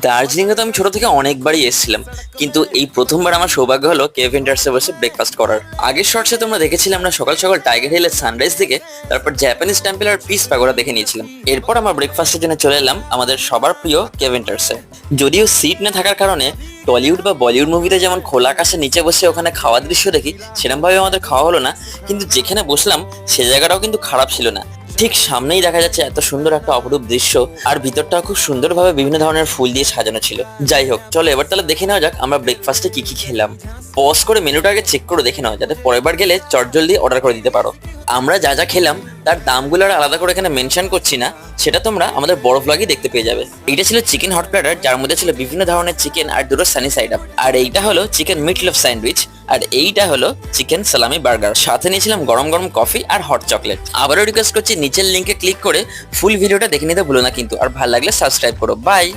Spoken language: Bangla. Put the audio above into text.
দার্জিলিংয়ে তো আমি ছোট থেকে অনেকবারই এসেছিলাম, কিন্তু এই প্রথমবার আমার সৌভাগ্য হলো কেভ ইন্টার্সে বসে ব্রেকফাস্ট করার। আগের শর্টসে তোমরা দেখেছিলে আমরা সকাল সকাল টাইগার হিলের সানরাইজ দেখে তারপর জাপানিজ টেম্পল আর পিস প্যাগোডা দেখে নিয়েছিলাম। এরপর আমরা ব্রেকফাস্টের জন্য চলে এলাম আমাদের সবার প্রিয় কেভ ইন্টার্সে। যদিও সিট না থাকার কারণে টলিউড বা বলিউড মুভিতে যেমন খোলা আকাশের নিচে বসে ওখানে খাওয়ার দৃশ্য দেখি, সেরকম ভাবে আমাদের খাওয়া হলো না। কিন্তু যেখানে বসলাম সে জায়গাটাও কিন্তু খারাপ ছিল না। ঠিক সামনেই দেখা যাচ্ছে এত সুন্দর একটা অপরূপ দৃশ্য, আর ভিতরটা খুব সুন্দরভাবে বিভিন্ন ধরনের ফুল দিয়ে সাজানো ছিল। যাই হোক, চলো এবার তাহলে দেখে নেওয়া যাক আমরা ব্রেকফাস্টে কি কি খেলাম। পজ করে মেনুটা আগে চেক করে দেখে নাও, যাতে পরের বার গেলে চটজলদি অর্ডার করে দিতে পারো। আমরা যা যা খেলাম তার দামগুলো আর আলাদা করে এখানে মেনশন করছি না, সেটা তোমরা আমাদের বড় ভ্লগই দেখতে পেয়ে যাবে। এইটা ছিল চিকেন হট প্ল্যাটার, যার মধ্যে ছিল বিভিন্ন ধরনের চিকেন আর দুটো সানি সাইড আপ। আর এইটা হলো চিকেন মিটলফ স্যান্ডউইচ। আর এইটা হলো চিকেন সালামি বার্গার। সাথে নিয়েছিলাম গরম গরম কফি আর হট চকলেট। আবারও রিকোয়েস্ট করছি নিচের লিঙ্কে ক্লিক করে ফুল ভিডিওটা দেখে নিতে ভুলো না কিন্তু। আর ভালো লাগলে সাবস্ক্রাইব করো। বাই।